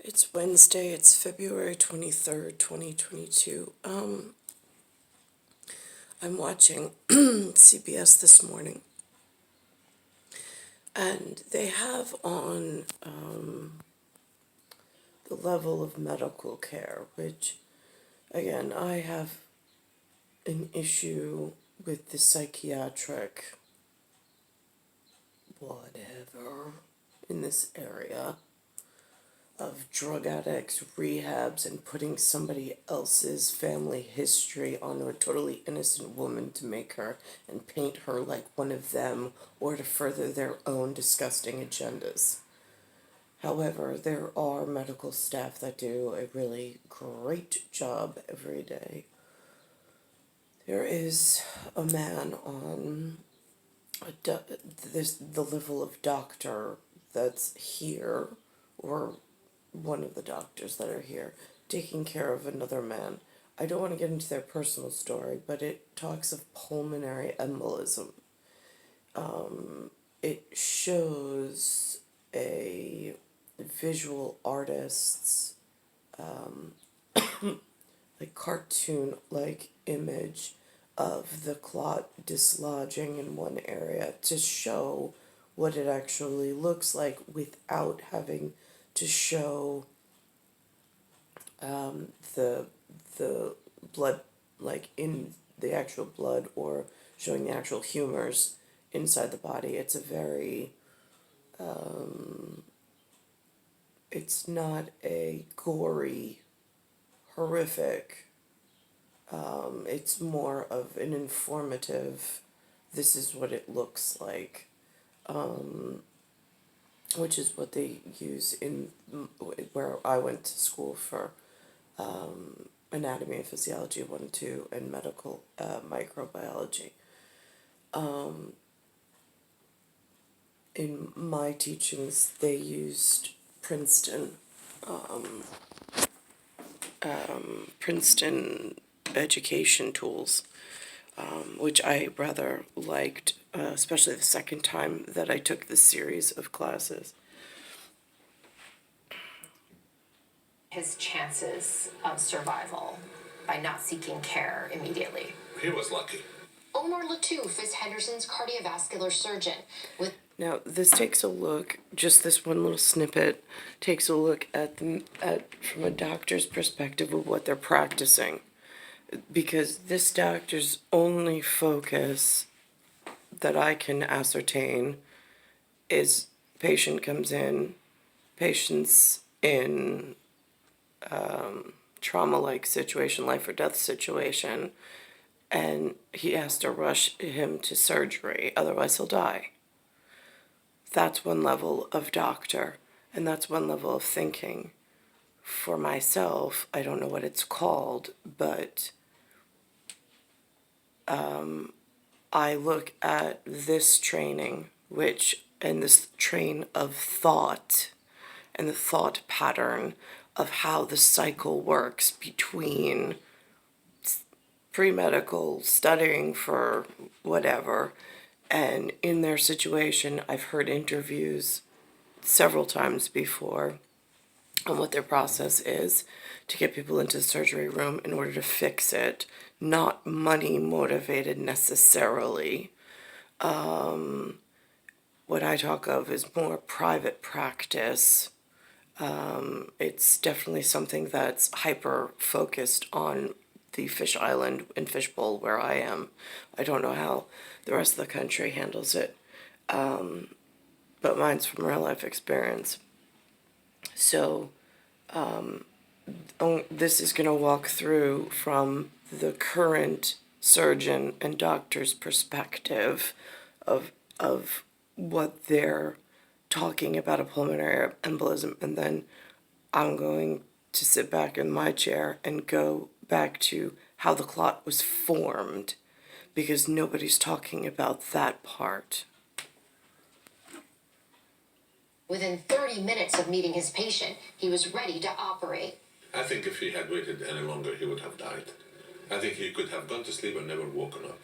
It's Wednesday, it's February 23rd, 2022. I'm watching CBS this morning, and they have on the level of medical care, which, again, I have an issue with the psychiatric whatever in this area of drug addicts, rehabs, and putting somebody else's family history onto a totally innocent woman to make her and paint her like one of them or to further their own disgusting agendas. However, there are medical staff that do a really great job every day. There is a man on the level of doctor that's here, or one of the doctors that are here, taking care of another man. I don't want to get into their personal story, but it talks of pulmonary embolism. It shows a visual artist's like cartoon like image of the clot dislodging in one area to show what it actually looks like without having to show the blood, like in the actual blood, or showing the actual humors inside the body. It's a very it's not a gory, horrific. It's more of an informative, this is what it looks like, which is what they use in where I went to school for anatomy and physiology 1 and 2 and medical microbiology. In my teachings, they used Princeton education tools, which I rather liked, especially the second time that I took this series of classes. His chances of survival by not seeking care immediately. He was lucky. Omar Latouf is Henderson's cardiovascular surgeon. Now, this takes a look, just this one little snippet, takes a look at from a doctor's perspective of what they're practicing. Because this doctor's only focus that I can ascertain is patient comes in, patient's in trauma-like situation, life or death situation, and he has to rush him to surgery, otherwise he'll die. That's one level of doctor, and that's one level of thinking. For myself, I don't know what it's called, but I look at this training, and this train of thought, and the thought pattern of how the cycle works between pre-medical, studying for whatever, and in their situation. I've heard interviews several times before on what their process is to get people into the surgery room in order to fix it, not money motivated necessarily. What I talk of is more private practice. It's definitely something that's hyper focused on the Fish Island and Fishbowl where I am. I don't know how the rest of the country handles it, but mine's from real life experience. So this is going to walk through from the current surgeon and doctor's perspective of what they're talking about a pulmonary embolism, and then I'm going to sit back in my chair and go back to how the clot was formed, because nobody's talking about that part. Within 30 minutes of meeting his patient, he was ready to operate. I think if he had waited any longer, he would have died. I think he could have gone to sleep and never woken up.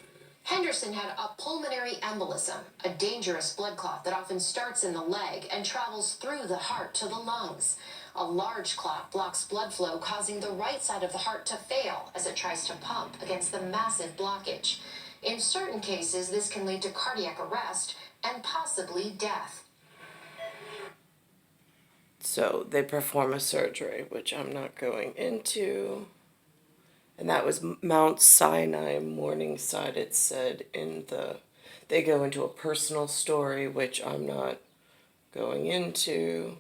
Henderson had a pulmonary embolism, a dangerous blood clot that often starts in the leg and travels through the heart to the lungs. A large clot blocks blood flow, causing the right side of the heart to fail as it tries to pump against the massive blockage. In certain cases, this can lead to cardiac arrest and possibly death. So they perform a surgery, which I'm not going into. And that was Mount Sinai, Morningside, it said in the... They go into a personal story, which I'm not going into.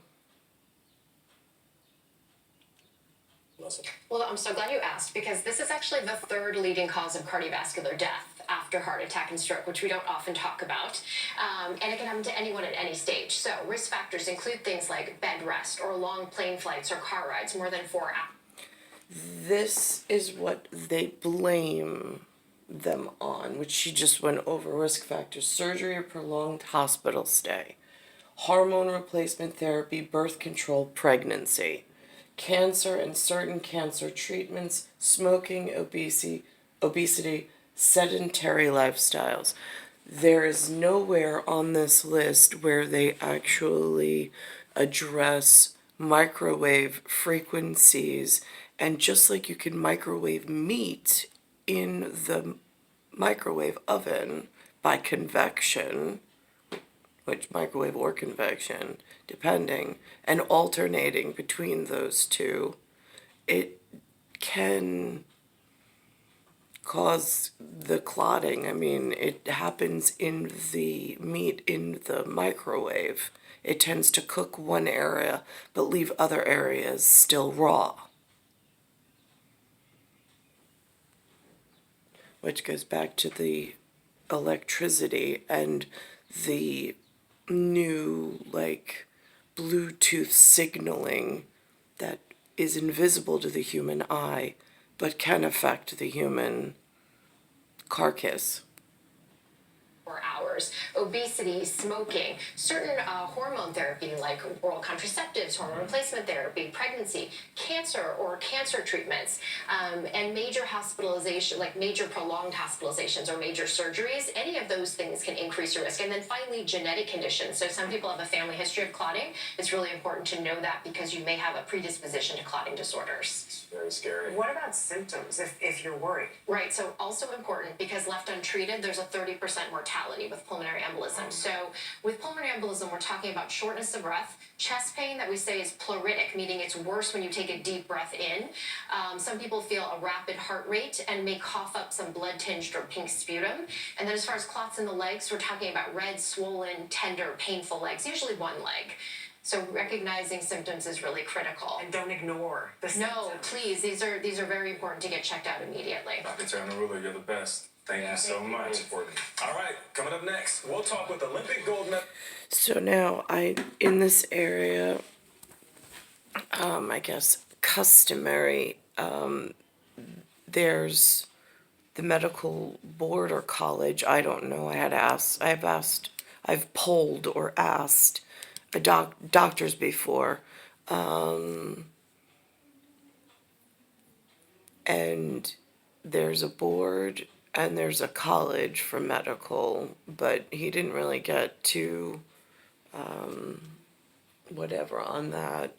Well, I'm so glad you asked, because this is actually the third leading cause of cardiovascular death after heart attack and stroke, which we don't often talk about. And it can happen to anyone at any stage. So risk factors include things like bed rest or long plane flights or car rides more than 4 hours. This is what they blame them on, which she just went over: risk factors, surgery or prolonged hospital stay, hormone replacement therapy, birth control, pregnancy, cancer and certain cancer treatments, smoking, obesity, sedentary lifestyles. There is nowhere on this list where they actually address microwave frequencies. And just like you can microwave meat in the microwave oven by convection, which microwave or convection, depending, and alternating between those two, it can cause the clotting. I mean, it happens in the meat in the microwave. It tends to cook one area but leave other areas still raw. Which goes back to the electricity and the new, like, Bluetooth signaling that is invisible to the human eye, but can affect the human carcass. 4 hours, obesity, smoking, certain hormone therapy like oral contraceptives, hormone replacement therapy, pregnancy, cancer or cancer treatments, and major hospitalization, like major prolonged hospitalizations or major surgeries. Any of those things can increase your risk. And then finally, genetic conditions. So some people have a family history of clotting. It's really important to know that, because you may have a predisposition to clotting disorders. It's very scary. What about symptoms if you're worried? Right, so also important, because left untreated, there's a 30% mortality with pulmonary embolism. So with pulmonary embolism, we're talking about shortness of breath, chest pain that we say is pleuritic, meaning it's worse when you take a deep breath in. Some people feel a rapid heart rate and may cough up some blood-tinged or pink sputum. And then as far as clots in the legs, we're talking about red, swollen, tender, painful legs, usually one leg. So recognizing symptoms is really critical. And don't ignore the symptoms. No, please, these are very important to get checked out immediately. Dr. Cattaruzza, you're the best. Thank you so much. All right, coming up next, we'll talk with Olympic gold medal. So now in this area, I guess customary, there's the medical board or college, I don't know, I've polled or asked doctors before, and there's a board and there's a college for medical, but he didn't really get to whatever on that,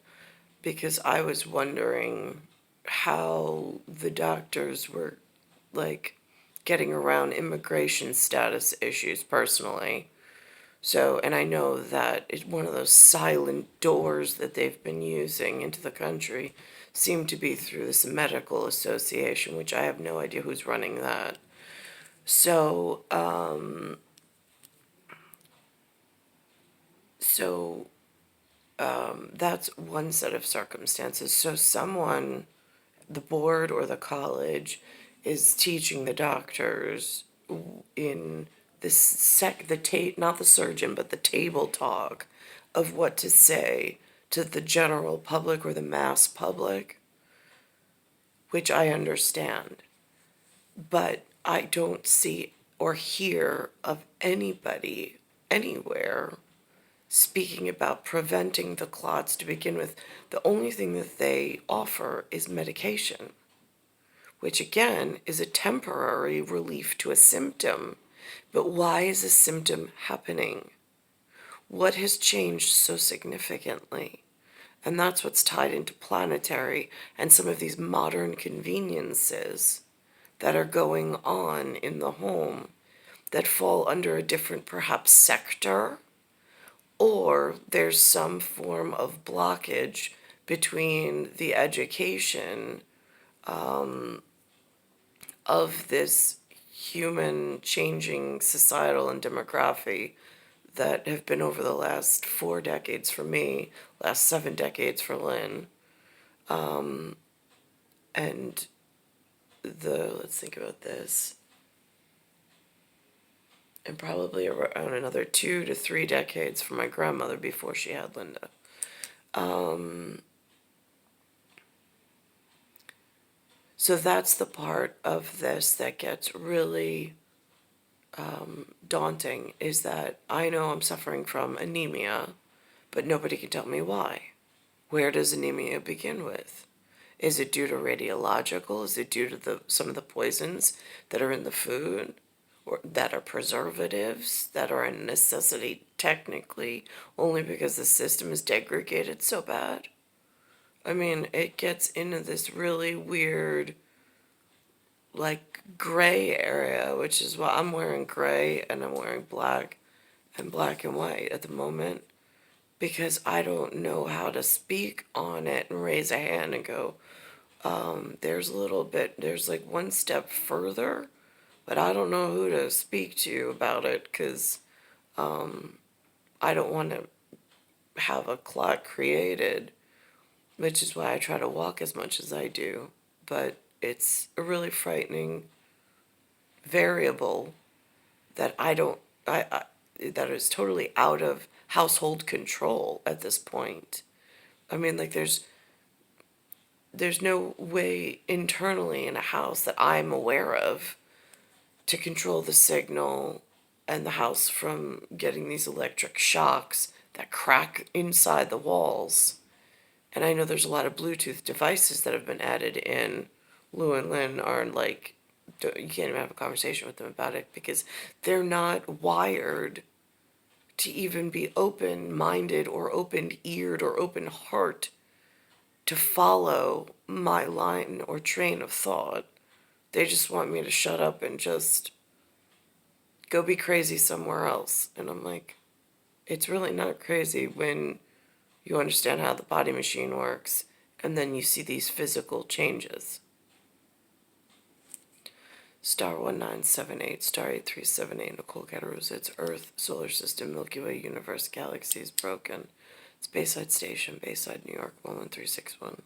because I was wondering how the doctors were, like, getting around immigration status issues personally. So, and I know that it's one of those silent doors that they've been using into the country seem to be through this medical association, which I have no idea who's running that. So, that's one set of circumstances. So someone, the board or the college, is teaching the doctors in this not the surgeon, but the table talk of what to say to the general public or the mass public, which I understand. But I don't see or hear of anybody anywhere speaking about preventing the clots to begin with. The only thing that they offer is medication, which again is a temporary relief to a symptom. But why is a symptom happening? What has changed so significantly? And that's what's tied into planetary and some of these modern conveniences that are going on in the home that fall under a different, perhaps, sector, or there's some form of blockage between the education of this human changing societal and demography that have been over the last 4 decades for me, last 7 decades for Lynn, and let's think about this, and probably around another 2 to 3 decades for my grandmother before she had Linda. So that's the part of this that gets really daunting, is that I know I'm suffering from anemia, but nobody can tell me why. Where does anemia begin with? Is it due to radiological? Is it due to some of the poisons that are in the food, or that are preservatives, that are a necessity technically only because the system is degraded so bad? I mean, it gets into this really weird, like, gray area, which is why I'm wearing gray and I'm wearing black and white at the moment, because I don't know how to speak on it and raise a hand and go, there's like one step further, but I don't know who to speak to about it, because I don't want to have a clot created, which is why I try to walk as much as I do. But it's a really frightening variable that that is totally out of household control at this point. I mean, like, there's no way internally in a house that I'm aware of to control the signal and the house from getting these electric shocks that crack inside the walls. And I know there's a lot of Bluetooth devices that have been added in. Lou and Lynn are like, you can't even have a conversation with them about it, because they're not wired to even be open-minded or open-eared or open-heart to follow my line or train of thought. They just want me to shut up and just go be crazy somewhere else. And I'm like, it's really not crazy when you understand how the body machine works and then you see these physical changes. Star 1978, Star 8378, Nicole, Cattaruzza, it's Earth, Solar System, Milky Way, Universe, Galaxies, Broken. It's Bayside Station, Bayside, New York, 11361.